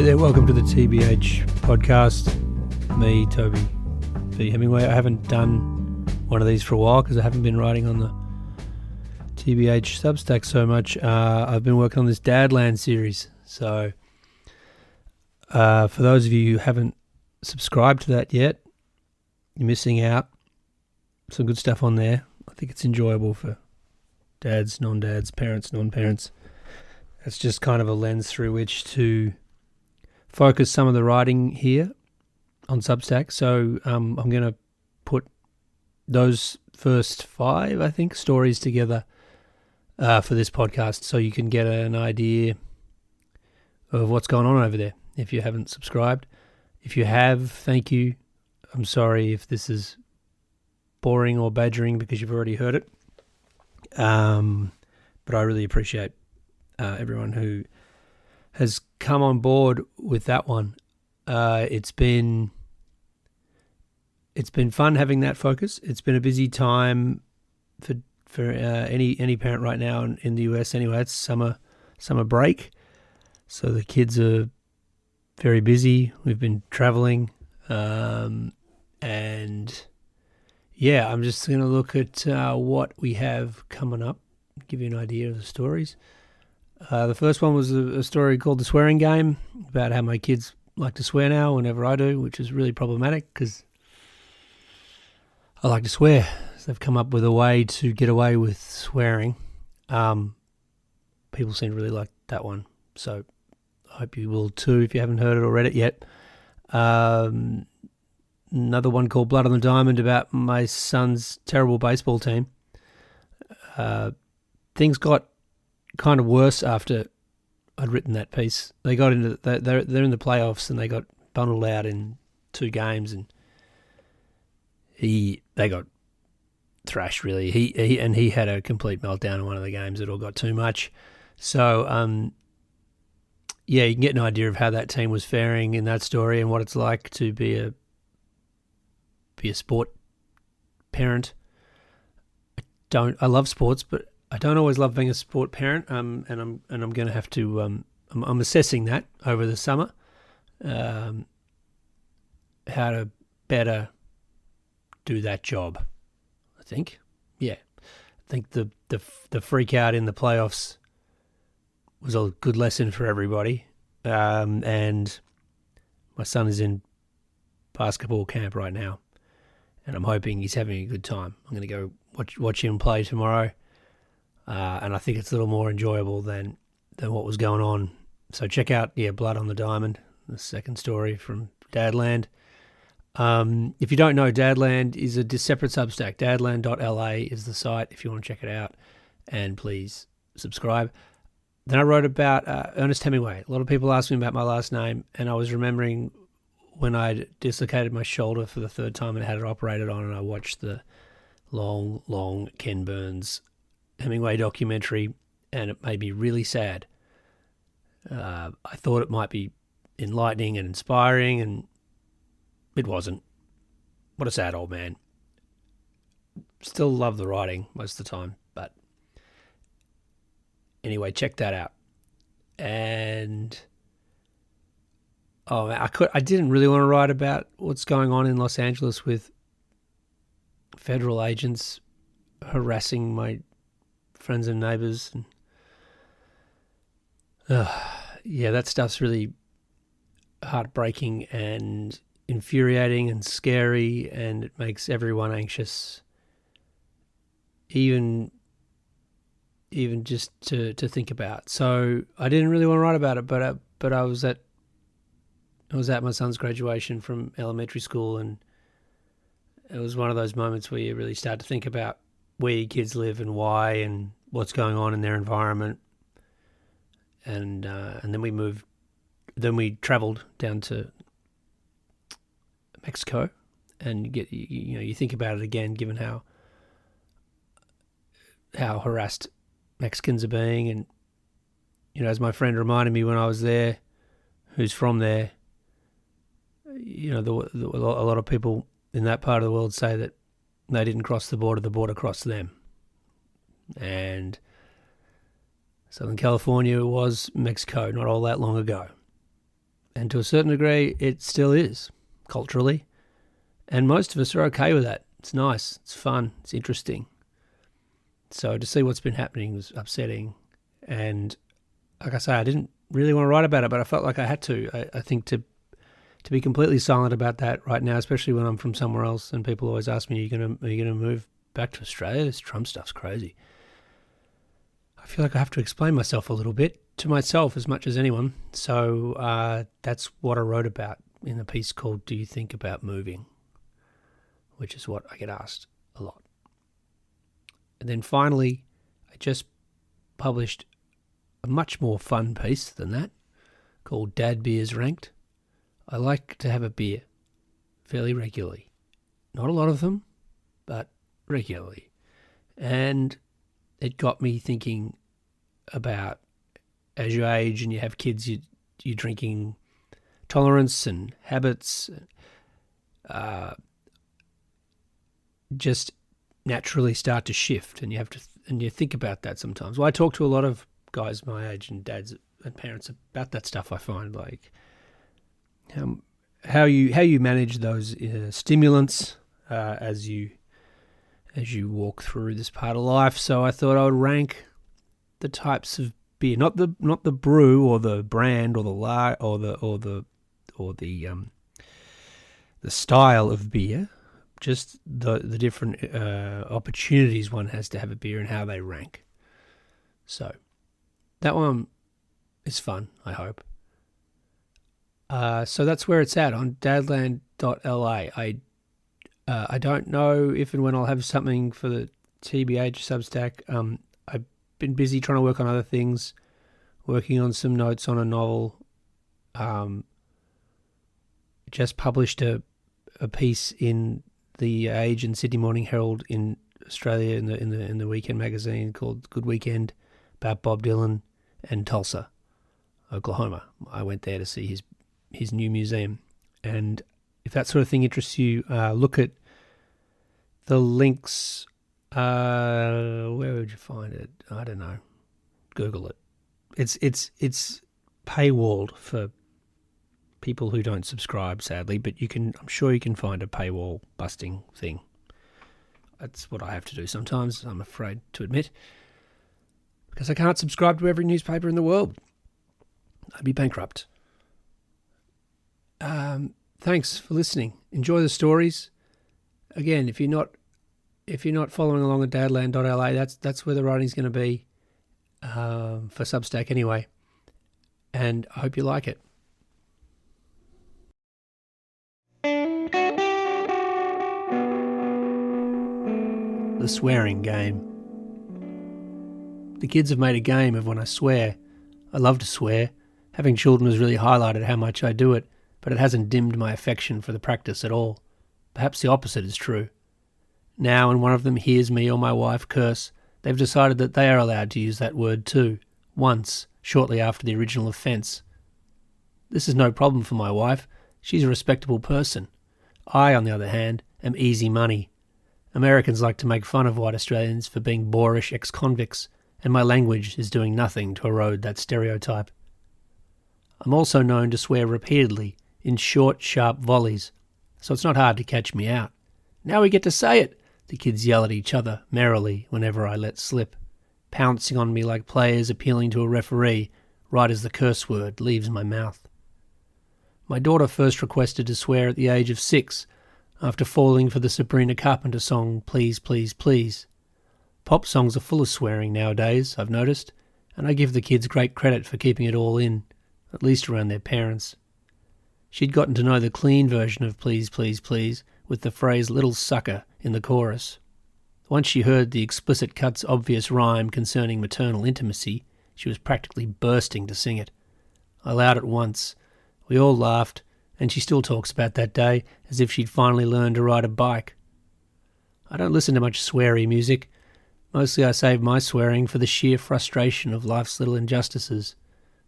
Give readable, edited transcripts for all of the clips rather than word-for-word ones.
Hey there, welcome to the TBH Podcast. Me, Toby, Hemingway. I haven't done one of these for a while because I haven't been writing on the TBH Substack so much. I've been working on this DADLAND series. So for those of you who haven't subscribed to that yet, you're missing out. Some good stuff on there. I think it's enjoyable for dads, non-dads, parents, non-parents. It's just kind of a lens through which to focus some of the writing here on Substack. So I'm going to put those first 5, I think, stories together for this podcast so you can get an idea of what's going on over there if you haven't subscribed. If you have, thank you. I'm sorry if this is boring or badgering because you've already heard it. But I really appreciate everyone who has come on board with that one. It's been fun having that focus. It's been a busy time for any parent right now in the US. Anyway, it's summer break, so the kids are very busy. We've been traveling, and yeah, I'm just going to look at what we have coming up, give you an idea of the stories. The first one was a story called The Swearing Game, about how my kids like to swear now whenever I do, which is really problematic because I like to swear. So they've come up with a way to get away with swearing. People seem to really like that one, so I hope you will too if you haven't heard it or read it yet. Another one called Blood on the Diamond about my son's terrible baseball team. Things got kind of worse after I'd written that piece. They got into they're in the playoffs and they got bundled out in 2 games, and they got thrashed really. He had a complete meltdown in one of the games. It all got too much. So yeah, you can get an idea of how that team was faring in that story and what it's like to be a sport parent. I love sports, but I don't always love being a sport parent, and I'm going to have to. I'm assessing that over the summer, how to better do that job. I think, yeah, I think the freak out in the playoffs was a good lesson for everybody, and my son is in basketball camp right now, and I'm hoping he's having a good time. I'm going to go watch him play tomorrow. And I think it's a little more enjoyable than what was going on. So check out, Blood on the Diamond, the second story from DADLAND. If you don't know, DADLAND is a separate Substack. DADLAND.la is the site if you want to check it out. And please subscribe. Then I wrote about Ernest Hemingway. A lot of people asked me about my last name, and I was remembering when I dislocated my shoulder for the 3rd time and had it operated on, and I watched the long Ken Burns Hemingway documentary, and it made me really sad. I thought it might be enlightening and inspiring, and it wasn't. What a sad old man. Still love the writing most of the time, but anyway, check that out. And I didn't really want to write about what's going on in Los Angeles with federal agents harassing my friends and neighbors, and that stuff's really heartbreaking and infuriating and scary, and it makes everyone anxious, even just to think about. So I didn't really want to write about it, but I was at my son's graduation from elementary school, and it was one of those moments where you really start to think about where your kids live and why and what's going on in their environment. And then we traveled down to Mexico, and you think about it again, given how harassed Mexicans are being. And as my friend reminded me when I was there, who's from there, a lot of people in that part of the world say that they didn't cross the border crossed them. And Southern California was Mexico not all that long ago. And to a certain degree, it still is, culturally. And most of us are okay with that. It's nice, it's fun, it's interesting. So to see what's been happening was upsetting. And like I say, I didn't really want to write about it, but I felt like I had to. I think to be completely silent about that right now, especially when I'm from somewhere else and people always ask me, are you gonna move back to Australia? This Trump stuff's crazy. I feel like I have to explain myself a little bit to myself as much as anyone. So that's what I wrote about in a piece called Do You Think About Moving? Which is what I get asked a lot. And then finally, I just published a much more fun piece than that called Dad Beers Ranked. I like to have a beer fairly regularly. Not a lot of them, but regularly. And it got me thinking about, as you age and you have kids, you're drinking tolerance and habits just naturally start to shift, and you think about that sometimes. Well, I talk to a lot of guys my age and dads and parents about that stuff. I find like how you manage those stimulants as you walk through this part of life. So I thought I would rank the types of beer, not the brew or the brand or the style of beer, just the different opportunities one has to have a beer and how they rank. So that one is fun, I hope. So that's where it's at on dadland.la. I don't know if and when I'll have something for the TBH Substack. I've been busy trying to work on other things, working on some notes on a novel. Just published a piece in the Age and Sydney Morning Herald in Australia in the weekend magazine called Good Weekend about Bob Dylan and Tulsa, Oklahoma. I went there to see his new museum, and if that sort of thing interests you, look at the links. Where would you find it? I don't know. Google it. It's paywalled for people who don't subscribe, sadly, but I'm sure you can find a paywall busting thing. That's what I have to do sometimes, I'm afraid to admit, because I can't subscribe to every newspaper in the world. I'd be bankrupt. Thanks for listening. Enjoy the stories. Again, if you're not following along at dadland.la, that's where the writing's going to be for Substack anyway. And I hope you like it. The swearing game. The kids have made a game of when I swear. I love to swear. Having children has really highlighted how much I do it, but it hasn't dimmed my affection for the practice at all. Perhaps the opposite is true. Now when one of them hears me or my wife curse, they've decided that they are allowed to use that word too, once, shortly after the original offence. This is no problem for my wife. She's a respectable person. I, on the other hand, am easy money. Americans like to make fun of white Australians for being boorish ex-convicts, and my language is doing nothing to erode that stereotype. I'm also known to swear repeatedly, in short, sharp volleys, so it's not hard to catch me out. Now we get to say it, the kids yell at each other merrily whenever I let slip, pouncing on me like players appealing to a referee right as the curse word leaves my mouth. My daughter first requested to swear at the age of 6, after falling for the Sabrina Carpenter song Please, Please, Please. Pop songs are full of swearing nowadays, I've noticed, and I give the kids great credit for keeping it all in, at least around their parents. She'd gotten to know the clean version of Please, Please, Please with the phrase little sucker in the chorus. Once she heard the explicit cut's obvious rhyme concerning maternal intimacy, she was practically bursting to sing it. I allowed it once. We all laughed, and she still talks about that day as if she'd finally learned to ride a bike. I don't listen to much sweary music. Mostly I save my swearing for the sheer frustration of life's little injustices.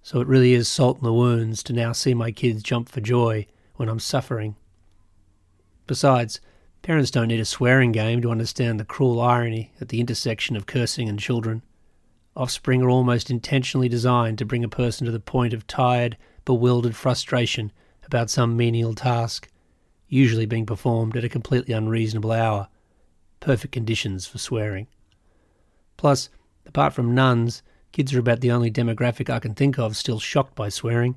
So it really is salt in the wounds to now see my kids jump for joy when I'm suffering. Besides, parents don't need a swearing game to understand the cruel irony at the intersection of cursing and children. Offspring are almost intentionally designed to bring a person to the point of tired, bewildered frustration about some menial task, usually being performed at a completely unreasonable hour. Perfect conditions for swearing. Plus, apart from nuns, kids are about the only demographic I can think of still shocked by swearing.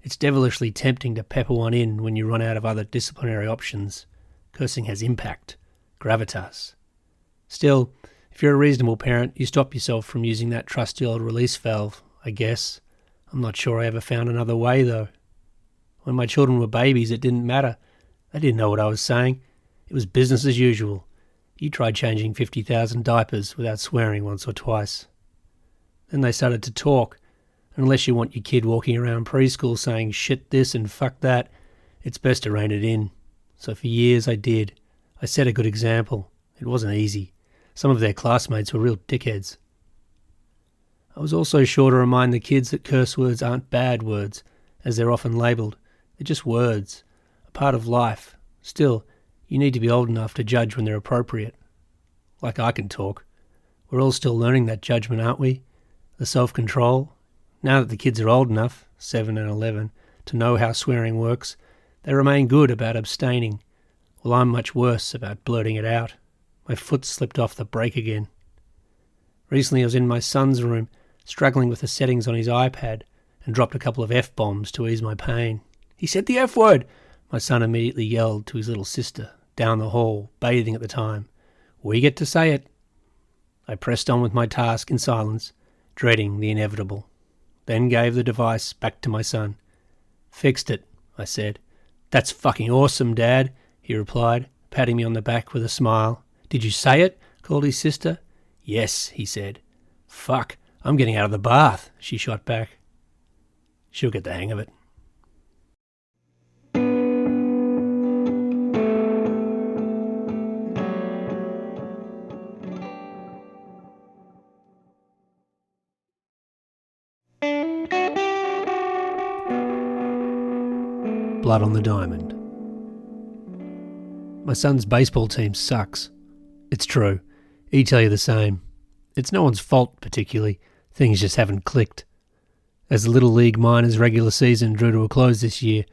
It's devilishly tempting to pepper one in when you run out of other disciplinary options. Cursing has impact, gravitas. Still, if you're a reasonable parent, you stop yourself from using that trusty old release valve, I guess. I'm not sure I ever found another way, though. When my children were babies, it didn't matter. They didn't know what I was saying. It was business as usual. You tried changing 50,000 diapers without swearing once or twice. Then they started to talk. Unless you want your kid walking around preschool saying shit this and fuck that, it's best to rein it in. So for years I did. I set a good example. It wasn't easy. Some of their classmates were real dickheads. I was also sure to remind the kids that curse words aren't bad words, as they're often labelled. They're just words, a part of life. Still, you need to be old enough to judge when they're appropriate. Like I can talk. We're all still learning that judgment, aren't we? The self-control. Now that the kids are old enough, 7 and 11, to know how swearing works, they remain good about abstaining, while I'm much worse about blurting it out. My foot slipped off the brake again. Recently I was in my son's room, struggling with the settings on his iPad, and dropped a couple of F-bombs to ease my pain. "He said the F-word!" My son immediately yelled to his little sister, down the hall, bathing at the time. "We get to say it." I pressed on with my task in silence, dreading the inevitable. Then gave the device back to my son. "Fixed it," I said. "That's fucking awesome, Dad," he replied, patting me on the back with a smile. "Did you say it?" called his sister. "Yes," he said. "Fuck, I'm getting out of the bath," she shot back. She'll get the hang of it. Blood on the diamond. My son's baseball team sucks. It's true. He'd tell you the same. It's no one's fault particularly. Things just haven't clicked. As the Little League Minors regular season drew to a close this year,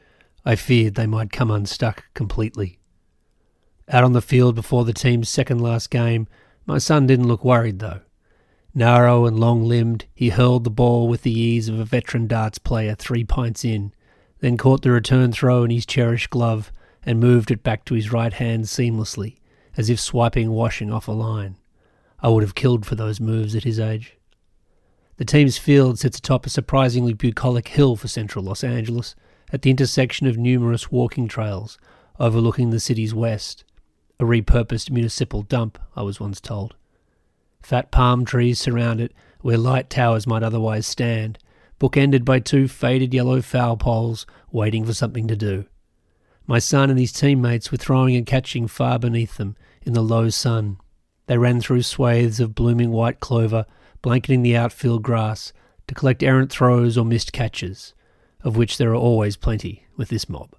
I feared they might come unstuck completely. Out on the field before the team's second last game, my son didn't look worried though. Narrow and long-limbed, he hurled the ball with the ease of a veteran darts player 3 pints in, then caught the return throw in his cherished glove and moved it back to his right hand seamlessly, as if swiping washing off a line. I would have killed for those moves at his age. The team's field sits atop a surprisingly bucolic hill for central Los Angeles, at the intersection of numerous walking trails overlooking the city's west. A repurposed municipal dump, I was once told. Fat palm trees surround it, where light towers might otherwise stand, bookended by 2 faded yellow foul poles waiting for something to do. My son and his teammates were throwing and catching far beneath them in the low sun. They ran through swathes of blooming white clover, blanketing the outfield grass, to collect errant throws or missed catches, of which there are always plenty with this mob.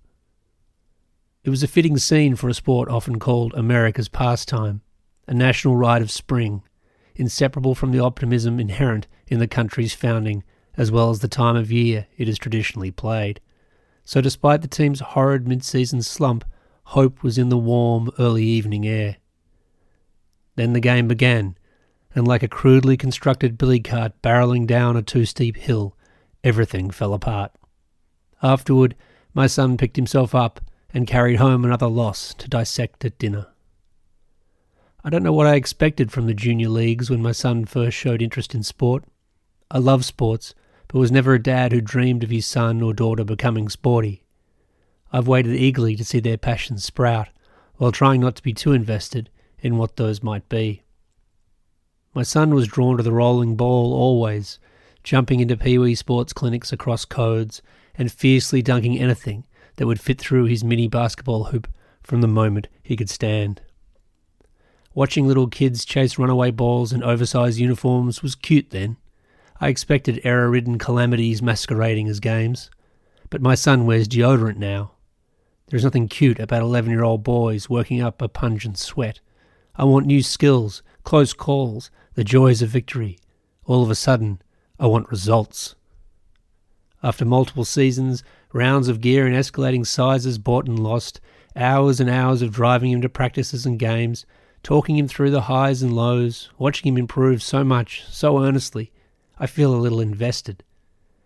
It was a fitting scene for a sport often called America's pastime, a national rite of spring, inseparable from the optimism inherent in the country's founding, as well as the time of year it is traditionally played. So despite the team's horrid mid-season slump, hope was in the warm, early evening air. Then the game began, and like a crudely constructed billy cart barrelling down a too-steep hill, everything fell apart. Afterward, my son picked himself up and carried home another loss to dissect at dinner. I don't know what I expected from the junior leagues when my son first showed interest in sport. I love sports, but was never a dad who dreamed of his son or daughter becoming sporty. I've waited eagerly to see their passions sprout, while trying not to be too invested in what those might be. My son was drawn to the rolling ball always, jumping into pee-wee sports clinics across codes and fiercely dunking anything that would fit through his mini basketball hoop from the moment he could stand. Watching little kids chase runaway balls in oversized uniforms was cute then. I expected error-ridden calamities masquerading as games. But my son wears deodorant now. There's nothing cute about 11-year-old boys working up a pungent sweat. I want new skills, close calls, the joys of victory. All of a sudden, I want results. After multiple seasons, rounds of gear in escalating sizes bought and lost, hours and hours of driving him to practices and games, talking him through the highs and lows, watching him improve so much, so earnestly, I feel a little invested.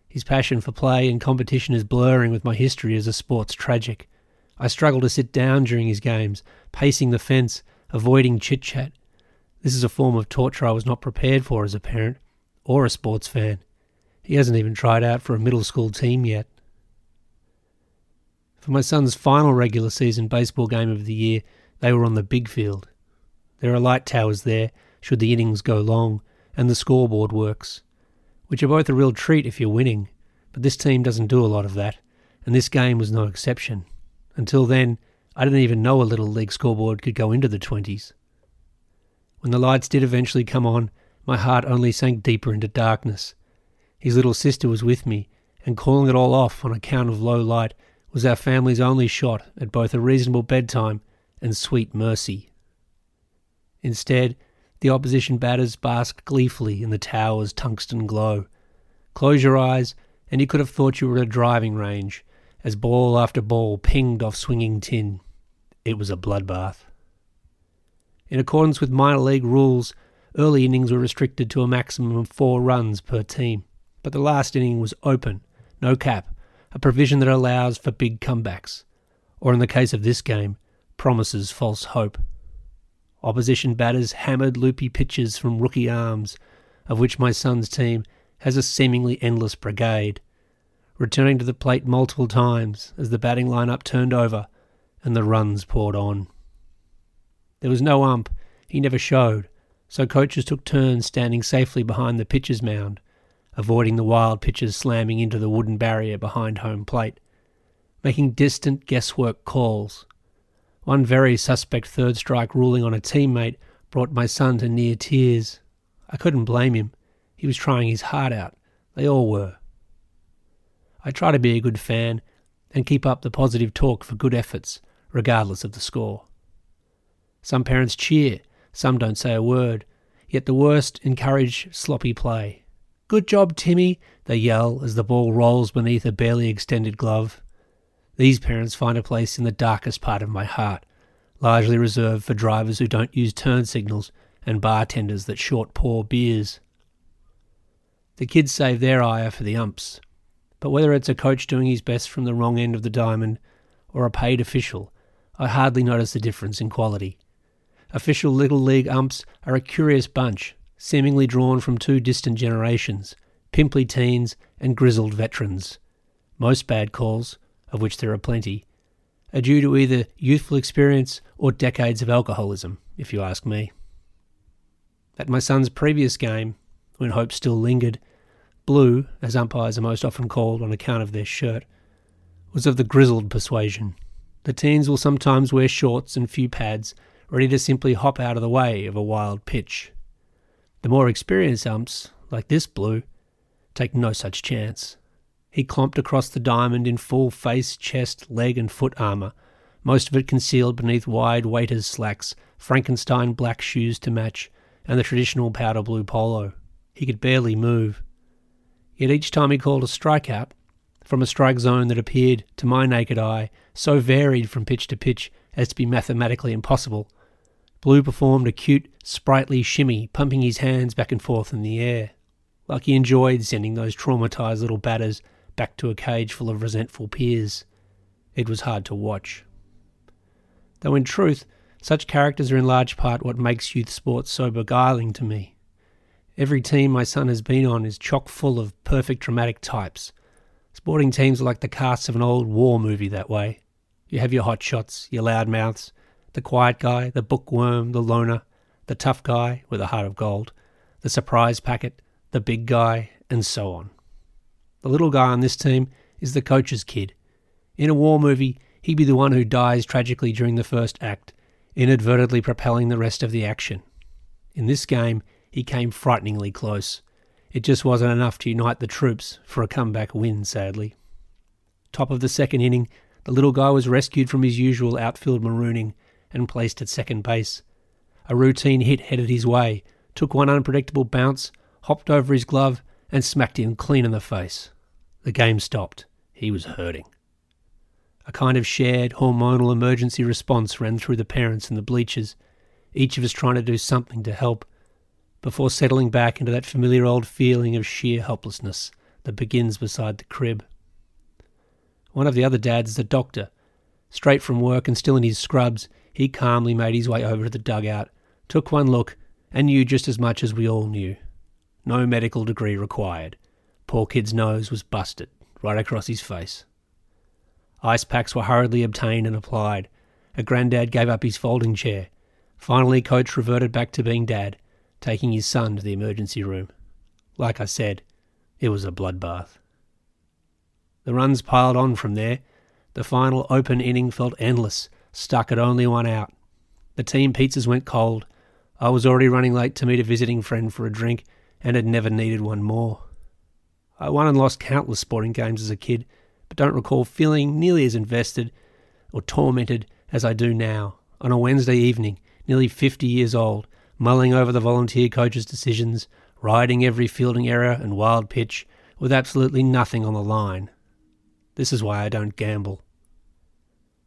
His passion for play and competition is blurring with my history as a sports tragic. I struggle to sit down during his games, pacing the fence, avoiding chit-chat. This is a form of torture I was not prepared for as a parent or a sports fan. He hasn't even tried out for a middle school team yet. For my son's final regular season baseball game of the year, they were on the big field. There are light towers there, should the innings go long, and the scoreboard works, which are both a real treat if you're winning, but this team doesn't do a lot of that, and this game was no exception. Until then, I didn't even know a little league scoreboard could go into the 20s. When the lights did eventually come on, my heart only sank deeper into darkness. His little sister was with me, and calling it all off on account of low light was our family's only shot at both a reasonable bedtime and sweet mercy. Instead, the opposition batters basked gleefully in the tower's tungsten glow. Close your eyes, and you could have thought you were at a driving range, as ball after ball pinged off swinging tin. It was a bloodbath. In accordance with minor league rules, early innings were restricted to a maximum of 4 runs per team, but the last inning was open, no cap, a provision that allows for big comebacks, or in the case of this game, promises false hope. Opposition batters hammered loopy pitches from rookie arms, of which my son's team has a seemingly endless brigade, returning to the plate multiple times as the batting lineup turned over and the runs poured on. There was no ump, he never showed, so coaches took turns standing safely behind the pitcher's mound, avoiding the wild pitches slamming into the wooden barrier behind home plate, making distant guesswork calls. One very suspect third strike ruling on a teammate brought my son to near tears. I couldn't blame him. He was trying his heart out. They all were. I try to be a good fan and keep up the positive talk for good efforts, regardless of the score. Some parents cheer, some don't say a word, yet the worst encourage sloppy play. "Good job, Timmy," they yell as the ball rolls beneath a barely extended glove. These parents find a place in the darkest part of my heart, largely reserved for drivers who don't use turn signals and bartenders that short pour beers. The kids save their ire for the umps, but whether it's a coach doing his best from the wrong end of the diamond or a paid official, I hardly notice the difference in quality. Official Little League umps are a curious bunch, seemingly drawn from 2 distant generations, pimply teens and grizzled veterans. Most bad calls, of which there are plenty, are due to either youthful experience or decades of alcoholism, if you ask me. At my son's previous game, when hope still lingered, Blue, as umpires are most often called on account of their shirt, was of the grizzled persuasion. The teens will sometimes wear shorts and few pads, ready to simply hop out of the way of a wild pitch. The more experienced umps, like this Blue, take no such chance. He clomped across the diamond in full face, chest, leg and foot armour, most of it concealed beneath wide waiter's slacks, Frankenstein black shoes to match, and the traditional powder blue polo. He could barely move. Yet each time he called a strikeout, from a strike zone that appeared, to my naked eye, so varied from pitch to pitch as to be mathematically impossible, Blue performed a cute, sprightly shimmy, pumping his hands back and forth in the air, like he enjoyed sending those traumatised little batters back to a cage full of resentful peers. It was hard to watch. Though in truth, such characters are in large part what makes youth sports so beguiling to me. Every team my son has been on is chock full of perfect dramatic types. Sporting teams are like the casts of an old war movie that way. You have your hotshots, your loudmouths, the quiet guy, the bookworm, the loner, the tough guy with a heart of gold, the surprise packet, the big guy, and so on. The little guy on this team is the coach's kid. In a war movie, he'd be the one who dies tragically during the first act, inadvertently propelling the rest of the action. In this game, he came frighteningly close. It just wasn't enough to unite the troops for a comeback win, sadly. Top of the second inning, the little guy was rescued from his usual outfield marooning and placed at second base. A routine hit headed his way, took one unpredictable bounce, hopped over his glove, and smacked him clean in the face. The game stopped. He was hurting. A kind of shared hormonal emergency response ran through the parents and the bleachers, each of us trying to do something to help, before settling back into that familiar old feeling of sheer helplessness that begins beside the crib. One of the other dads is a doctor. Straight from work and still in his scrubs, he calmly made his way over to the dugout, took one look, and knew just as much as we all knew. No medical degree required. Poor kid's nose was busted, right across his face. Ice packs were hurriedly obtained and applied. A granddad gave up his folding chair. Finally, Coach reverted back to being dad, taking his son to the emergency room. Like I said, it was a bloodbath. The runs piled on from there. The final open inning felt endless, stuck at only one out. The team pizzas went cold. I was already running late to meet a visiting friend for a drink and had never needed one more. I won and lost countless sporting games as a kid, but don't recall feeling nearly as invested or tormented as I do now, on a Wednesday evening, nearly 50 years old, mulling over the volunteer coach's decisions, riding every fielding error and wild pitch, with absolutely nothing on the line. This is why I don't gamble.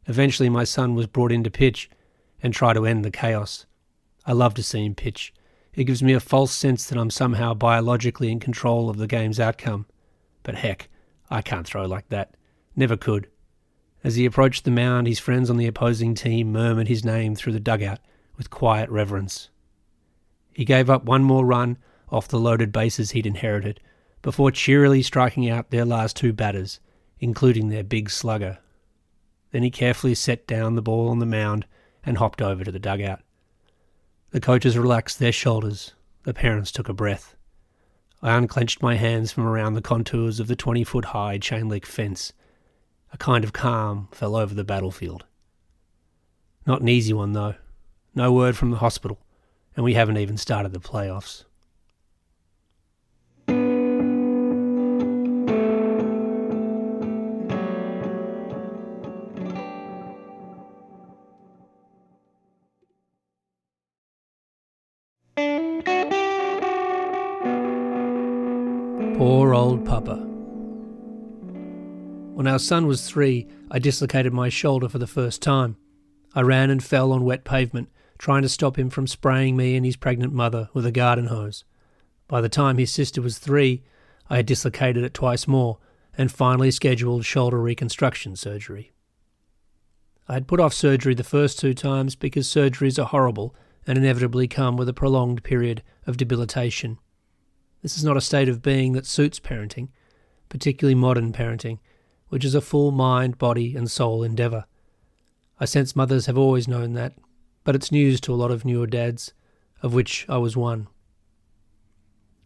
Eventually my son was brought in to pitch and try to end the chaos. I love to see him pitch. It gives me a false sense that I'm somehow biologically in control of the game's outcome. But heck, I can't throw like that. Never could. As he approached the mound, his friends on the opposing team murmured his name through the dugout with quiet reverence. He gave up one more run off the loaded bases he'd inherited, before cheerily striking out their last two batters, including their big slugger. Then he carefully set down the ball on the mound and hopped over to the dugout. The coaches relaxed their shoulders. The parents took a breath. I unclenched my hands from around the contours of the 20-foot-high chain-link fence. A kind of calm fell over the battlefield. Not an easy one, though. No word from the hospital, and we haven't even started the playoffs. Poor old Papa. When our son was 3, I dislocated my shoulder for the first time. I ran and fell on wet pavement, trying to stop him from spraying me and his pregnant mother with a garden hose. By the time his sister was 3, I had dislocated it twice more and finally scheduled shoulder reconstruction surgery. I had put off surgery the first 2 times because surgeries are horrible and inevitably come with a prolonged period of debilitation. This is not a state of being that suits parenting, particularly modern parenting, which is a full mind, body and soul endeavour. I sense mothers have always known that, but it's news to a lot of newer dads, of which I was one.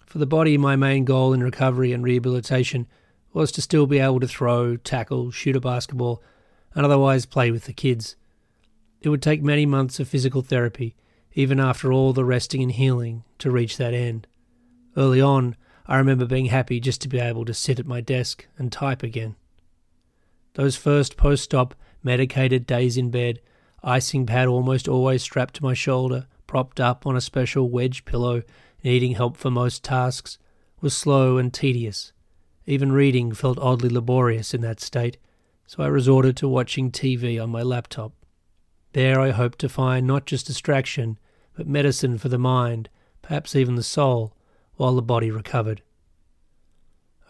For the body, my main goal in recovery and rehabilitation was to still be able to throw, tackle, shoot a basketball, and otherwise play with the kids. It would take many months of physical therapy, even after all the resting and healing, to reach that end. Early on, I remember being happy just to be able to sit at my desk and type again. Those first post-op, medicated days in bed, icing pad almost always strapped to my shoulder, propped up on a special wedge pillow, needing help for most tasks, was slow and tedious. Even reading felt oddly laborious in that state, so I resorted to watching TV on my laptop. There I hoped to find not just distraction, but medicine for the mind, perhaps even the soul, while the body recovered.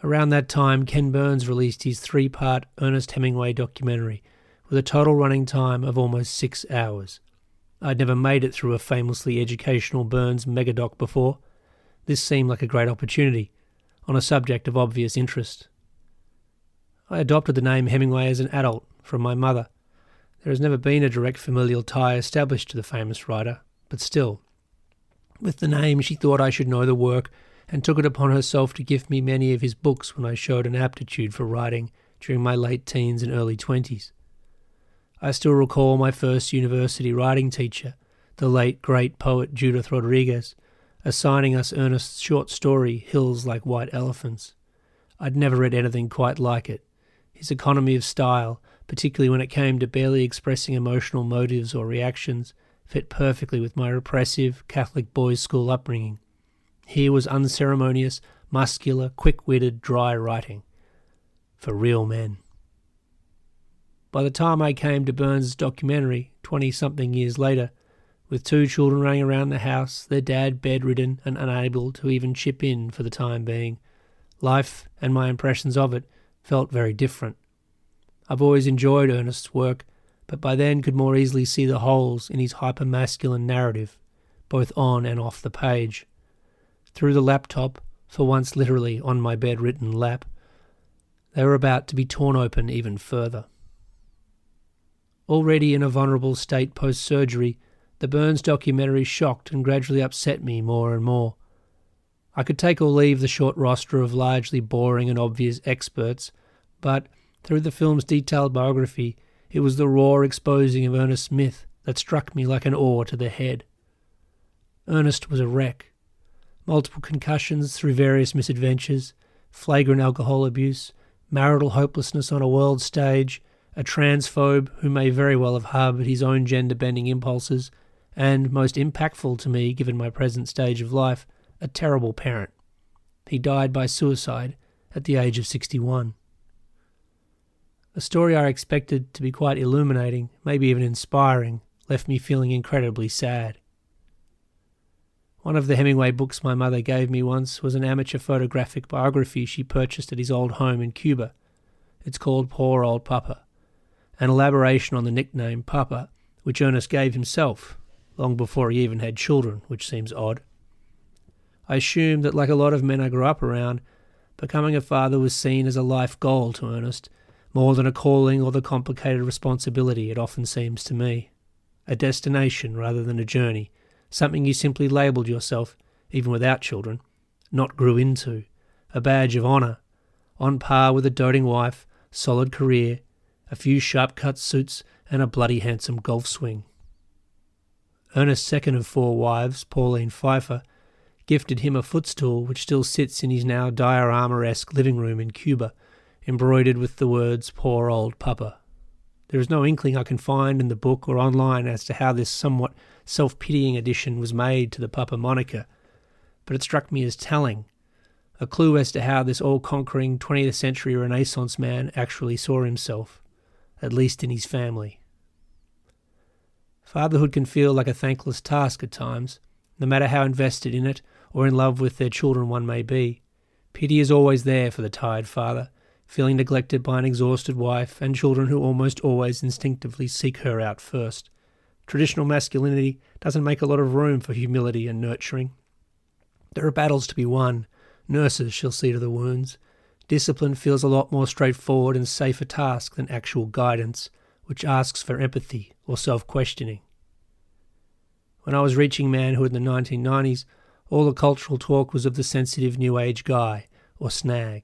Around that time, Ken Burns released his 3-part Ernest Hemingway documentary, with a total running time of almost 6 hours. I'd never made it through a famously educational Burns megadoc before. This seemed like a great opportunity, on a subject of obvious interest. I adopted the name Hemingway as an adult from my mother. There has never been a direct familial tie established to the famous writer, but still. With the name, she thought I should know the work and took it upon herself to give me many of his books when I showed an aptitude for writing during my late teens and early 20s. I still recall my first university writing teacher, the late great poet Judith Rodriguez, assigning us Ernest's short story, Hills Like White Elephants. I'd never read anything quite like it. His economy of style, particularly when it came to barely expressing emotional motives or reactions, fit perfectly with my repressive Catholic boys' school upbringing. Here was unceremonious, muscular, quick-witted, dry writing. for real men. By the time I came to Burns' documentary, 20-something years later, with 2 children running around the house, their dad bedridden and unable to even chip in for the time being, life and my impressions of it felt very different. I've always enjoyed Ernest's work, but by then could more easily see the holes in his hyper-masculine narrative, both on and off the page. Through the laptop, for once literally on my bedridden lap, they were about to be torn open even further. Already in a vulnerable state post-surgery, the Burns documentary shocked and gradually upset me more and more. I could take or leave the short roster of largely boring and obvious experts, but through the film's detailed biography, it was the raw exposing of Ernest's myth that struck me like an oar to the head. Ernest was a wreck. Multiple concussions through various misadventures, flagrant alcohol abuse, marital hopelessness on a world stage, a transphobe who may very well have harboured his own gender-bending impulses, and, most impactful to me given my present stage of life, a terrible parent. He died by suicide at the age of 61. A story I expected to be quite illuminating, maybe even inspiring, left me feeling incredibly sad. One of the Hemingway books my mother gave me once was an amateur photographic biography she purchased at his old home in Cuba. It's called Poor Old Papa, an elaboration on the nickname Papa, which Ernest gave himself, long before he even had children, which seems odd. I assume that, like a lot of men I grew up around, becoming a father was seen as a life goal to Ernest, more than a calling or the complicated responsibility it often seems to me. A destination rather than a journey, something you simply labelled yourself, even without children, not grew into, a badge of honour, on par with a doting wife, solid career, a few sharp-cut suits and a bloody handsome golf swing. Ernest's second of 4 wives, Pauline Pfeiffer, gifted him a footstool which still sits in his now diorama-esque living room in Cuba, embroidered with the words "Poor Old Papa." There is no inkling I can find in the book or online as to how this somewhat self-pitying addition was made to the Papa moniker, but it struck me as telling, a clue as to how this all-conquering 20th century Renaissance man actually saw himself, at least in his family. Fatherhood can feel like a thankless task at times, no matter how invested in it or in love with their children one may be. Pity is always there for the tired father, feeling neglected by an exhausted wife and children who almost always instinctively seek her out first. Traditional masculinity doesn't make a lot of room for humility and nurturing. There are battles to be won. Nurses shall see to the wounds. Discipline feels a lot more straightforward and safe a task than actual guidance, which asks for empathy or self-questioning. When I was reaching manhood in the 1990s, all the cultural talk was of the sensitive New Age guy, or snag.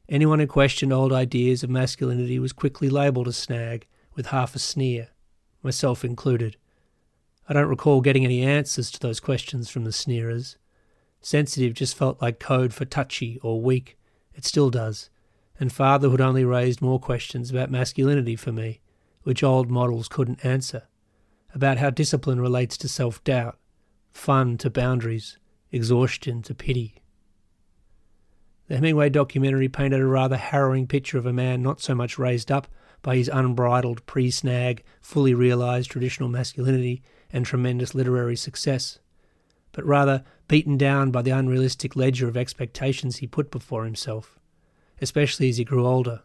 Anyone who questioned old ideas of masculinity was quickly labelled a snag, with half a sneer, myself included. I don't recall getting any answers to those questions from the sneerers. Sensitive just felt like code for touchy or weak. It still does. And fatherhood only raised more questions about masculinity for me, which old models couldn't answer. About how discipline relates to self-doubt, fun to boundaries, exhaustion to pity. The Hemingway documentary painted a rather harrowing picture of a man not so much raised up by his unbridled pre-snag, fully realised traditional masculinity and tremendous literary success, but rather beaten down by the unrealistic ledger of expectations he put before himself, especially as he grew older.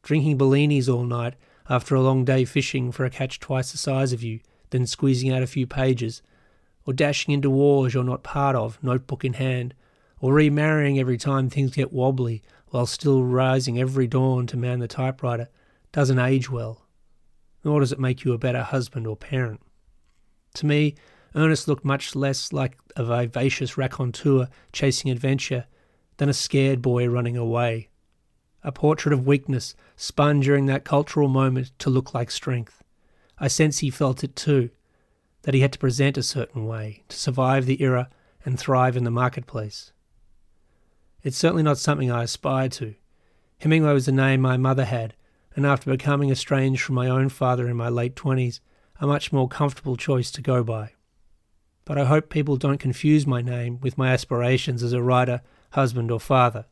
Drinking Bellinis all night after a long day fishing for a catch twice the size of you, then squeezing out a few pages, or dashing into wars you're not part of, notebook in hand, or remarrying every time things get wobbly while still rising every dawn to man the typewriter, doesn't age well, nor does it make you a better husband or parent. To me, Ernest looked much less like a vivacious raconteur chasing adventure than a scared boy running away. A portrait of weakness spun during that cultural moment to look like strength. I sense he felt it too, that he had to present a certain way to survive the era and thrive in the marketplace. It's certainly not something I aspire to. Hemingway was the name my mother had, and after becoming estranged from my own father in my late 20s, a much more comfortable choice to go by. But I hope people don't confuse my name with my aspirations as a writer, husband or father.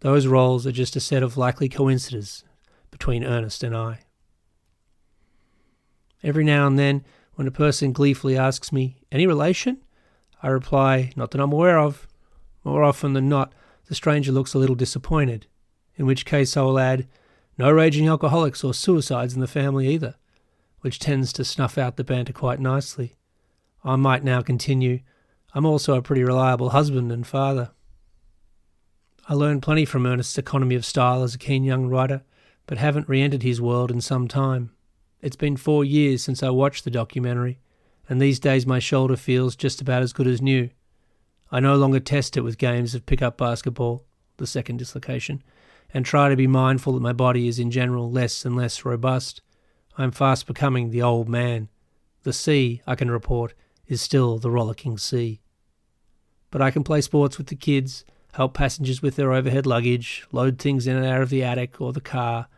Those roles are just a set of likely coincidences between Ernest and I. Every now and then, when a person gleefully asks me, "Any relation?" I reply, "Not that I'm aware of." More often than not, the stranger looks a little disappointed, in which case I will add, "No raging alcoholics or suicides in the family either," which tends to snuff out the banter quite nicely. I might now continue, "I'm also a pretty reliable husband and father." I learned plenty from Ernest's economy of style as a keen young writer, but haven't re-entered his world in some time. It's been 4 years since I watched the documentary, and these days my shoulder feels just about as good as new. I no longer test it with games of pick-up basketball, the second dislocation, and try to be mindful that my body is in general less and less robust. I am fast becoming the old man. The sea, I can report, is still the rollicking sea. But I can play sports with the kids, help passengers with their overhead luggage, load things in and out of the attic or the car,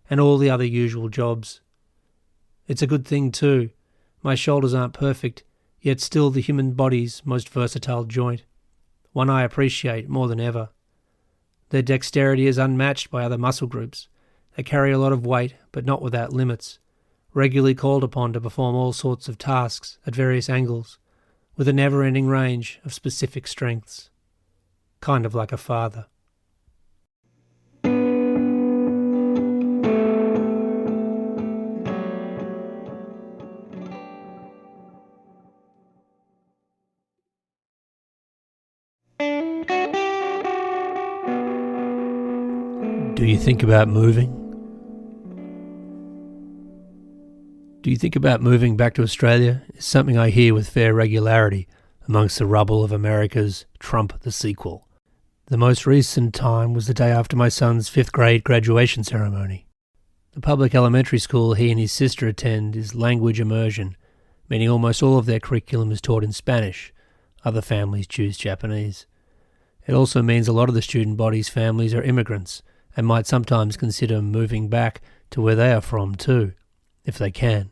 and all the other usual jobs. It's a good thing too. My shoulders aren't perfect, yet still the human body's most versatile joint, one I appreciate more than ever. Their dexterity is unmatched by other muscle groups. They carry a lot of weight, but not without limits, regularly called upon to perform all sorts of tasks at various angles, with a never-ending range of specific strengths. Kind of like a father. Do you think about moving? Do you think about moving back to Australia? Is something I hear with fair regularity amongst the rubble of America's Trump the sequel. The most recent time was the day after my son's 5th grade graduation ceremony. The public elementary school he and his sister attend is language immersion, meaning almost all of their curriculum is taught in Spanish. Other families choose Japanese. It also means a lot of the student body's families are immigrants and might sometimes consider moving back to where they are from too, if they can.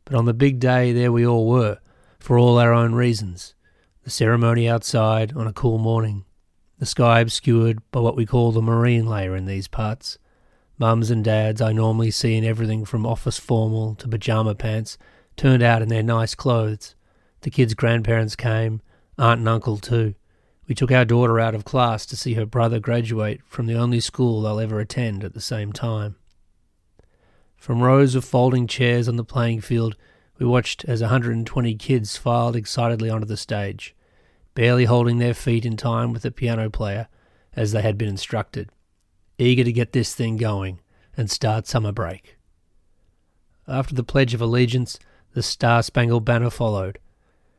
But on the big day, there we all were, for all our own reasons. The ceremony outside on a cool morning. The sky obscured by what we call the marine layer in these parts. Mums and dads I normally see in everything from office formal to pyjama pants turned out in their nice clothes. The kids' grandparents came, aunt and uncle too. We took our daughter out of class to see her brother graduate from the only school they'll ever attend at the same time. From rows of folding chairs on the playing field, we watched as 120 kids filed excitedly onto the stage, barely holding their feet in time with the piano player as they had been instructed, eager to get this thing going and start summer break. After the Pledge of Allegiance, the Star-Spangled Banner followed.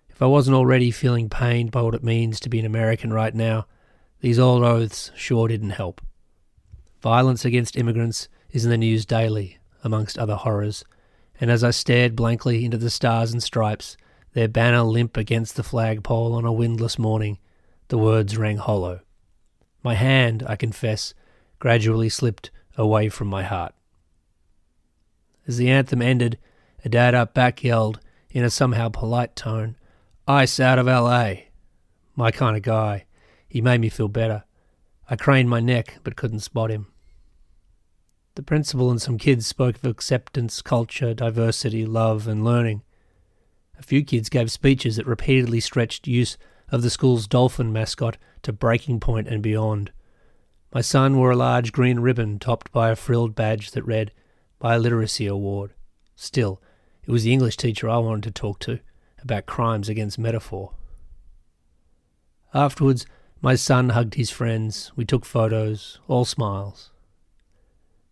If I wasn't already feeling pained by what it means to be an American right now, these old oaths sure didn't help. Violence against immigrants is in the news daily, amongst other horrors, and as I stared blankly into the stars and stripes, their banner limp against the flagpole on a windless morning, the words rang hollow. My hand, I confess, gradually slipped away from my heart. As the anthem ended, a dad up back yelled, in a somehow polite tone, "Ice out of LA." My kind of guy. He made me feel better. I craned my neck, but couldn't spot him. The principal and some kids spoke of acceptance, culture, diversity, love, and learning. A few kids gave speeches that repeatedly stretched use of the school's dolphin mascot to breaking point and beyond. My son wore a large green ribbon topped by a frilled badge that read, Biliteracy Award. Still, it was the English teacher I wanted to talk to about crimes against metaphor. Afterwards, my son hugged his friends. We took photos, all smiles.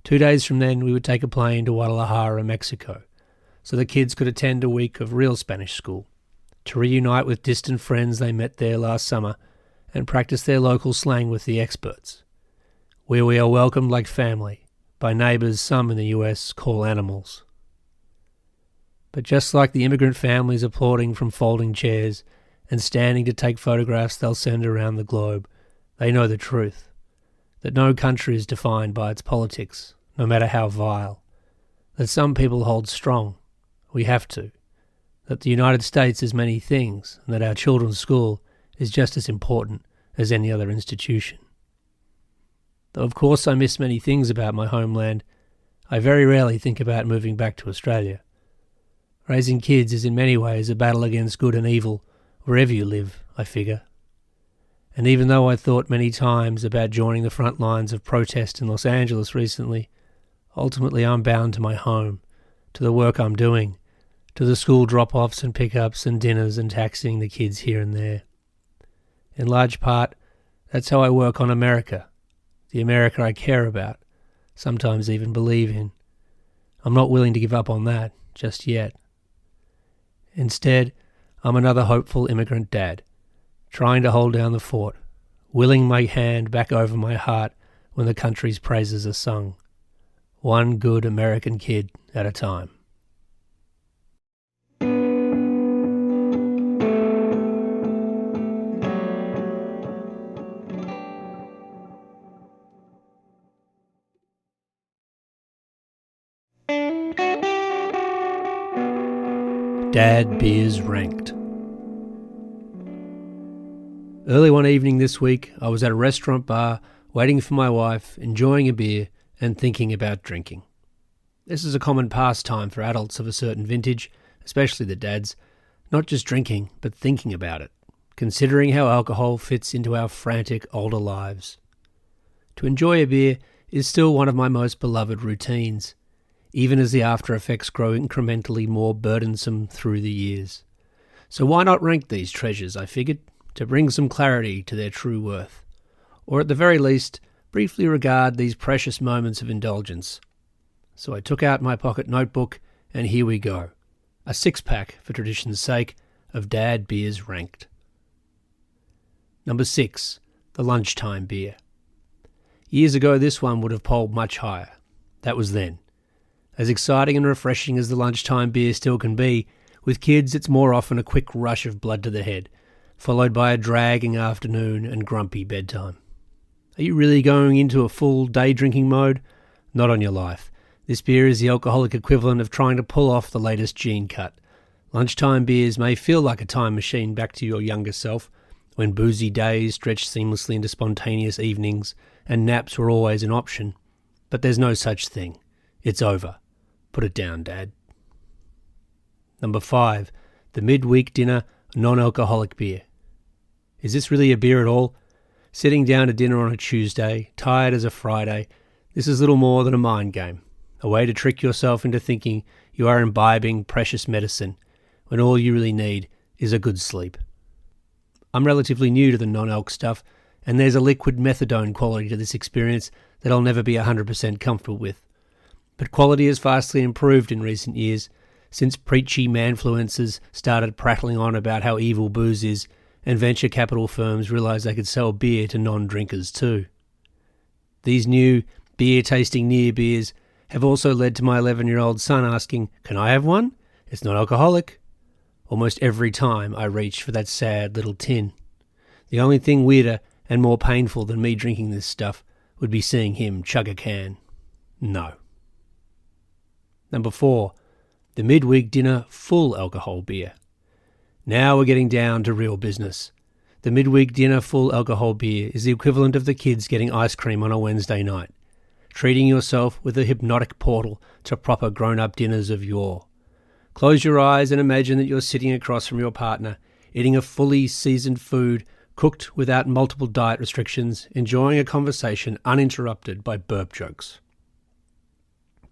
2 days from then, we would take a plane to Guadalajara, Mexico, so the kids could attend a week of real Spanish school, to reunite with distant friends they met there last summer and practice their local slang with the experts, where we are welcomed like family by neighbours some in the US call animals. But just like the immigrant families applauding from folding chairs and standing to take photographs they'll send around the globe, they know the truth, that no country is defined by its politics, no matter how vile, that some people hold strong, we have to, that the United States is many things, and that our children's school is just as important as any other institution. Though of course I miss many things about my homeland, I very rarely think about moving back to Australia. Raising kids is in many ways a battle against good and evil, wherever you live, I figure. And even though I thought many times about joining the front lines of protest in Los Angeles recently, ultimately I'm bound to my home, to the work I'm doing, to the school drop-offs and pick-ups and dinners and taxiing the kids here and there. In large part, that's how I work on America, the America I care about, sometimes even believe in. I'm not willing to give up on that just yet. Instead, I'm another hopeful immigrant dad, trying to hold down the fort, willing my hand back over my heart when the country's praises are sung, one good American kid at a time. Dad Beers Ranked. Early one evening this week, I was at a restaurant bar, waiting for my wife, enjoying a beer, and thinking about drinking. This is a common pastime for adults of a certain vintage, especially the dads, not just drinking, but thinking about it, considering how alcohol fits into our frantic older lives. To enjoy a beer is still one of my most beloved routines, even as the after effects grow incrementally more burdensome through the years. So why not rank these treasures, I figured, to bring some clarity to their true worth, or at the very least, briefly regard these precious moments of indulgence. So I took out my pocket notebook, and here we go. A six-pack, for tradition's sake, of Dad Beers Ranked. Number 6, the lunchtime beer. Years ago this one would have polled much higher. That was then. As exciting and refreshing as the lunchtime beer still can be, with kids it's more often a quick rush of blood to the head, followed by a dragging afternoon and grumpy bedtime. Are you really going into a full day drinking mode? Not on your life. This beer is the alcoholic equivalent of trying to pull off the latest gene cut. Lunchtime beers may feel like a time machine back to your younger self, when boozy days stretched seamlessly into spontaneous evenings and naps were always an option. But there's no such thing. It's over. Put it down, Dad. Number 5, the midweek dinner non-alcoholic beer. Is this really a beer at all? Sitting down to dinner on a Tuesday, tired as a Friday, this is little more than a mind game, a way to trick yourself into thinking you are imbibing precious medicine when all you really need is a good sleep. I'm relatively new to the non-alc stuff, and there's a liquid methadone quality to this experience that I'll never be 100% comfortable with. But quality has vastly improved in recent years, since preachy manfluencers started prattling on about how evil booze is, and venture capital firms realised they could sell beer to non-drinkers too. These new beer-tasting near beers have also led to my 11-year-old son asking, "Can I have one? It's not alcoholic." Almost every time I reach for that sad little tin. The only thing weirder and more painful than me drinking this stuff would be seeing him chug a can. No. Number 4, the midweek dinner full alcohol beer. Now we're getting down to real business. The midweek dinner full alcohol beer is the equivalent of the kids getting ice cream on a Wednesday night, treating yourself with a hypnotic portal to proper grown-up dinners of yore. Close your eyes and imagine that you're sitting across from your partner, eating a fully seasoned food, cooked without multiple diet restrictions, enjoying a conversation uninterrupted by burp jokes.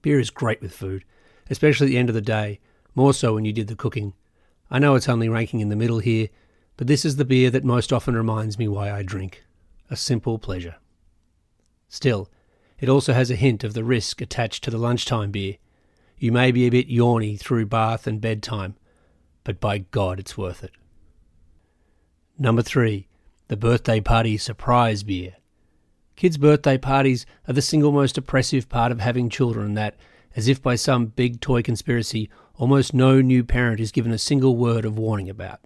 Beer is great with food, especially at the end of the day, more so when you did the cooking. I know it's only ranking in the middle here, but this is the beer that most often reminds me why I drink. A simple pleasure. Still, it also has a hint of the risk attached to the lunchtime beer. You may be a bit yawny through bath and bedtime, but by God it's worth it. Number 3, the birthday party surprise beer. Kids' birthday parties are the single most oppressive part of having children that, as if by some big toy conspiracy, almost no new parent is given a single word of warning about.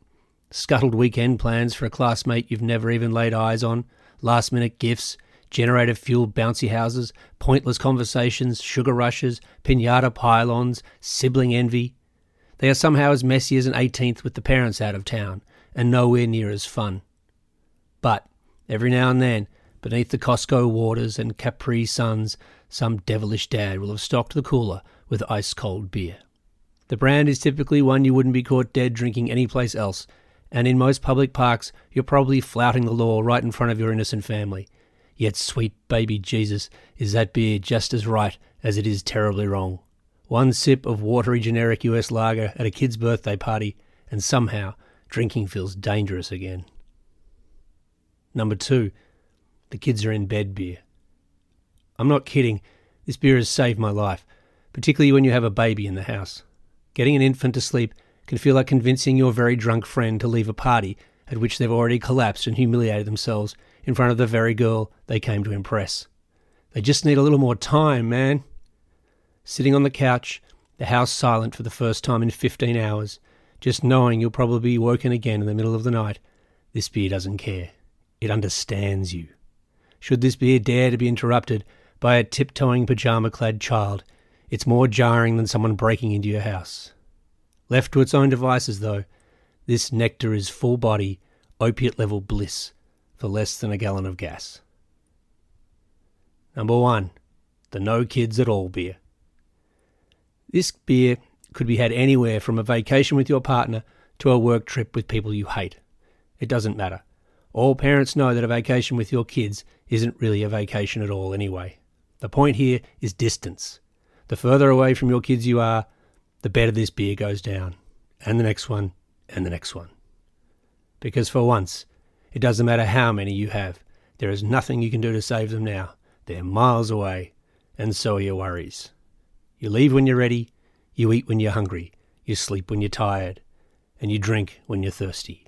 Scuttled weekend plans for a classmate you've never even laid eyes on, last-minute gifts, generator-fueled bouncy houses, pointless conversations, sugar rushes, piñata pylons, sibling envy. They are somehow as messy as an 18th with the parents out of town, and nowhere near as fun. But, every now and then, Beneath the Costco waters and Capri suns, some devilish dad will have stocked the cooler with ice-cold beer. The brand is typically one you wouldn't be caught dead drinking anyplace else, and in most public parks, you're probably flouting the law right in front of your innocent family. Yet sweet baby Jesus, is that beer just as right as it is terribly wrong? One sip of watery generic US lager at a kid's birthday party, and somehow drinking feels dangerous again. Number 2, the kids are in bed beer. I'm not kidding, this beer has saved my life, particularly when you have a baby in the house. Getting an infant to sleep can feel like convincing your very drunk friend to leave a party at which they've already collapsed and humiliated themselves in front of the very girl they came to impress. They just need a little more time, man. Sitting on the couch, the house silent for the first time in 15 hours, just knowing you'll probably be woken again in the middle of the night, this beer doesn't care. It understands you. Should this beer dare to be interrupted by a tiptoeing pyjama-clad child, it's more jarring than someone breaking into your house. Left to its own devices, though, this nectar is full-body, opiate-level bliss for less than a gallon of gas. Number 1, the no kids at all beer. This beer could be had anywhere from a vacation with your partner to a work trip with people you hate. It doesn't matter. All parents know that a vacation with your kids isn't really a vacation at all anyway. The point here is distance. The further away from your kids you are, the better this beer goes down. And the next one, and the next one. Because for once, it doesn't matter how many you have. There is nothing you can do to save them now. They're miles away, and so are your worries. You leave when you're ready, you eat when you're hungry, you sleep when you're tired, and you drink when you're thirsty.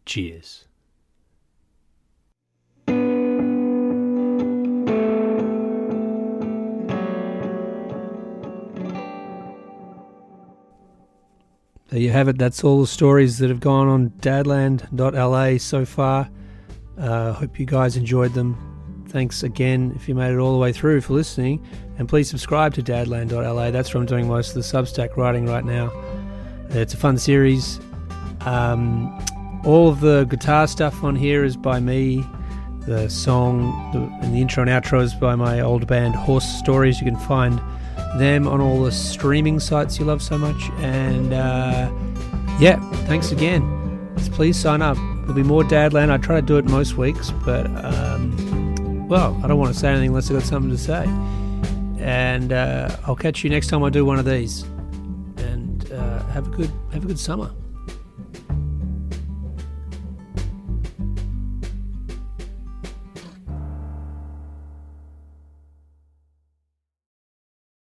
Cheers. There you have it. That's all the stories that have gone on DADLAND.la so far. Hope you guys enjoyed them. Thanks again if you made it all the way through for listening. And please subscribe to DADLAND.la. That's where I'm doing most of the Substack writing right now. It's a fun series. All of the guitar stuff on here is by me. The song and the intro and outro is by my old band Horse Stories. You can find them on all the streaming sites you love so much. And thanks again. Please sign up. There'll be more Dadland. I try to do it most weeks, but I don't want to say anything unless I've got something to say. And I'll catch you next time I do one of these. And have a good summer.